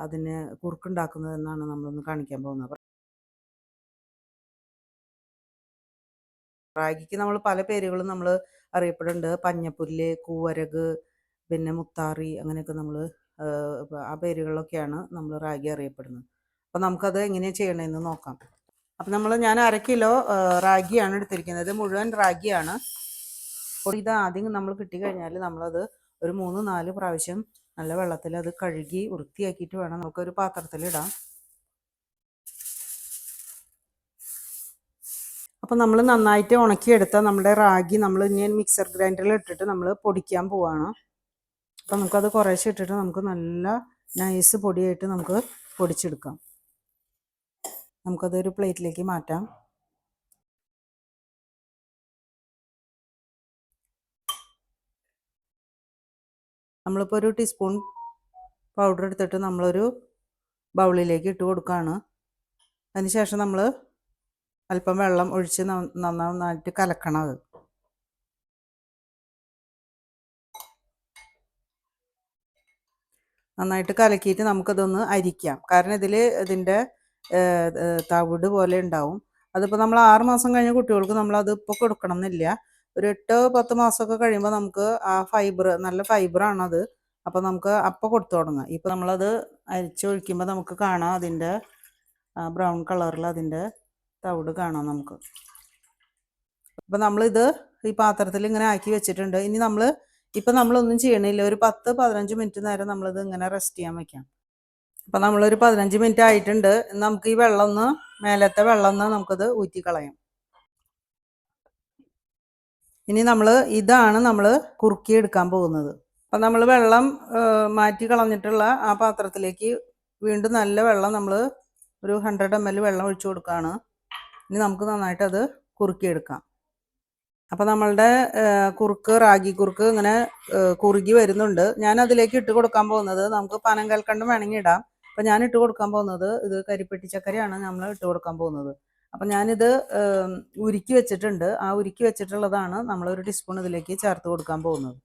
അതിന് കുറുക്കുണ്ടാക്കുന്നതെന്നാണ് നമ്മളൊന്ന് കാണിക്കാൻ പോകുന്നത്. റാഗിക്ക് നമ്മൾ പല പേരുകളും നമ്മൾ അറിയപ്പെടുന്നുണ്ട്. പഞ്ഞപ്പുല്ല്, കൂവരക്, പിന്നെ മുത്താറി, അങ്ങനെയൊക്കെ നമ്മൾ ആ പേരുകളിലൊക്കെയാണ് നമ്മൾ റാഗി അറിയപ്പെടുന്നത്. അപ്പോൾ നമുക്കത് എങ്ങനെയാണ് ചെയ്യണമെന്ന് നോക്കാം. അപ്പം ഞാൻ 1/2 കിലോ റാഗിയാണ് എടുത്തിരിക്കുന്നത്. മുഴുവൻ റാഗിയാണ്. അപ്പോൾ ഇത് ആദ്യം നമ്മൾ കിട്ടിക്കഴിഞ്ഞാൽ നമ്മളത് ഒരു 3-4 പ്രാവശ്യം നല്ല വെള്ളത്തിൽ അത് കഴുകി വൃത്തിയാക്കിയിട്ട് വേണം നമുക്കൊരു പാത്രത്തിലിടാം. അപ്പോൾ നമ്മൾ നന്നായിട്ട് ഉണക്കിയെടുത്ത നമ്മുടെ റാഗി നമ്മൾ ഇനി മിക്സർ ഗ്രൈൻഡറിൽ ഇട്ടിട്ട് നമ്മൾ പൊടിക്കാൻ പോവാണ്. അപ്പോൾ നമുക്കത് കുറേശ്ശെ ഇട്ടിട്ട് നമുക്ക് നല്ല നൈസ് പൊടിയായിട്ട് നമുക്ക് പൊടിച്ചെടുക്കാം. നമുക്കതൊരു പ്ലേറ്റിലേക്ക് മാറ്റാം. നമ്മളിപ്പോൾ ഒരു ടീസ്പൂൺ പൗഡർ എടുത്തിട്ട് നമ്മളൊരു ബൗളിലേക്ക് ഇട്ട് കൊടുക്കുകയാണ്. അതിനുശേഷം നമ്മൾ അല്പം വെള്ളം ഒഴിച്ച് നന്നായിട്ട് കലക്കണം. അത് നന്നായിട്ട് കലക്കിയിട്ട് നമുക്കതൊന്ന് അരിക്കാം. കാരണം ഇതിൻ്റെ തവിട് പോലെ ഉണ്ടാവും. അതിപ്പോൾ നമ്മൾ 6 മാസം കഴിഞ്ഞ കുട്ടികൾക്ക് നമ്മളത് ഇപ്പോൾ കൊടുക്കണം എന്നില്ല. ഒരു 8-10 മാസമൊക്കെ കഴിയുമ്പോൾ നമുക്ക് ആ നല്ല ഫൈബറാണത്. അപ്പോൾ നമുക്ക് അപ്പോൾ കൊടുത്തു തുടങ്ങാം. ഇപ്പോൾ നമ്മളത് അരിച്ചൊഴിക്കുമ്പോൾ നമുക്ക് കാണാം അതിൻ്റെ ബ്രൗൺ കളറിൽ അതിൻ്റെ തവിട് കാണാം നമുക്ക്. അപ്പോൾ നമ്മളിത് ഈ പാത്രത്തിൽ ഇങ്ങനെ ആക്കി വെച്ചിട്ടുണ്ട്. ഇനി നമ്മളൊന്നും ചെയ്യണില്ല. ഒരു 10-15 മിനിറ്റ് നേരം നമ്മളിത് ഇങ്ങനെ റെസ്റ്റ് ചെയ്യാൻ വെക്കാം. അപ്പോൾ നമ്മളൊരു 15 മിനിറ്റ് ആയിട്ടുണ്ട്. നമുക്ക് ഈ മേലത്തെ വെള്ളം നമുക്കത് ഊറ്റിക്കളയാം. ഇനി ഇതാണ് നമ്മൾ കുറുക്കി എടുക്കാൻ പോകുന്നത്. അപ്പം നമ്മൾ വെള്ളം മാറ്റി കളഞ്ഞിട്ടുള്ള ആ പാത്രത്തിലേക്ക് വീണ്ടും നല്ല വെള്ളം നമ്മൾ ഒരു 100 ml വെള്ളം ഒഴിച്ചു കൊടുക്കുകയാണ്. ഇനി നമുക്ക് നന്നായിട്ട് അത് കുറുക്കിയെടുക്കാം. അപ്പോൾ നമ്മളുടെ റാഗി കുറുക്ക് ഇങ്ങനെ കുറുകി വരുന്നുണ്ട്. ഞാൻ അതിലേക്ക് ഇട്ട് കൊടുക്കാൻ പോകുന്നത്, നമുക്ക് പനം കൽക്കണ്ടം വേണമെങ്കിൽ ഇടാം. അപ്പോൾ ഞാൻ ഇട്ട് കൊടുക്കാൻ പോകുന്നത് ഇത് കരിപ്പെട്ടി ചക്കരയാണ് നമ്മൾ ഇട്ട് കൊടുക്കാൻ പോകുന്നത്. അപ്പം ഞാനിത് ഉരുക്കി വെച്ചിട്ടുണ്ട്. ആ ഉരുക്കി വെച്ചിട്ടുള്ളതാണ് നമ്മളൊരു ടീസ്പൂൺ ഇതിലേക്ക് ചേർത്ത് കൊടുക്കാൻ പോകുന്നത്.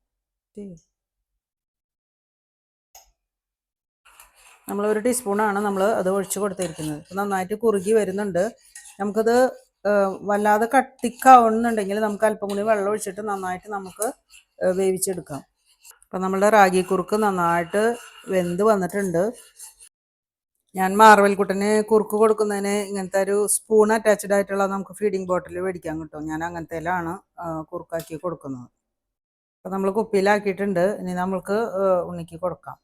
നമ്മളൊരു ടീസ്പൂണാണ് നമ്മൾ അത് ഒഴിച്ച് കൊടുത്തിരിക്കുന്നത്. നന്നായിട്ട് കുറുകി വരുന്നുണ്ട്. നമുക്കത് വല്ലാതെ കട്ടിക്കാവുന്നുണ്ടെങ്കിൽ നമുക്ക് അല്പം കൂടി വെള്ളം ഒഴിച്ചിട്ട് നന്നായിട്ട് നമുക്ക് വേവിച്ചെടുക്കാം. അപ്പം നമ്മളുടെ റാഗി കുറുക്ക് നന്നായിട്ട് വെന്ത് വന്നിട്ടുണ്ട്. ഞാൻ മാർവൽക്കുട്ടന് കുറുക്ക് കൊടുക്കുന്നതിന് ഇങ്ങനത്തെ ഒരു സ്പൂൺ അറ്റാച്ച്ഡ് ആയിട്ടുള്ള നമുക്ക് ഫീഡിങ് ബോട്ടിൽ മേടിക്കാൻ കിട്ടും. ഞാൻ അങ്ങനത്തേലാണ് കുറുക്കാക്കി കൊടുക്കുന്നത്. അപ്പം നമ്മൾ കുപ്പിയിലാക്കിയിട്ടുണ്ട്. ഇനി നമുക്ക് ഉണ്ണിക്ക് കൊടുക്കാം.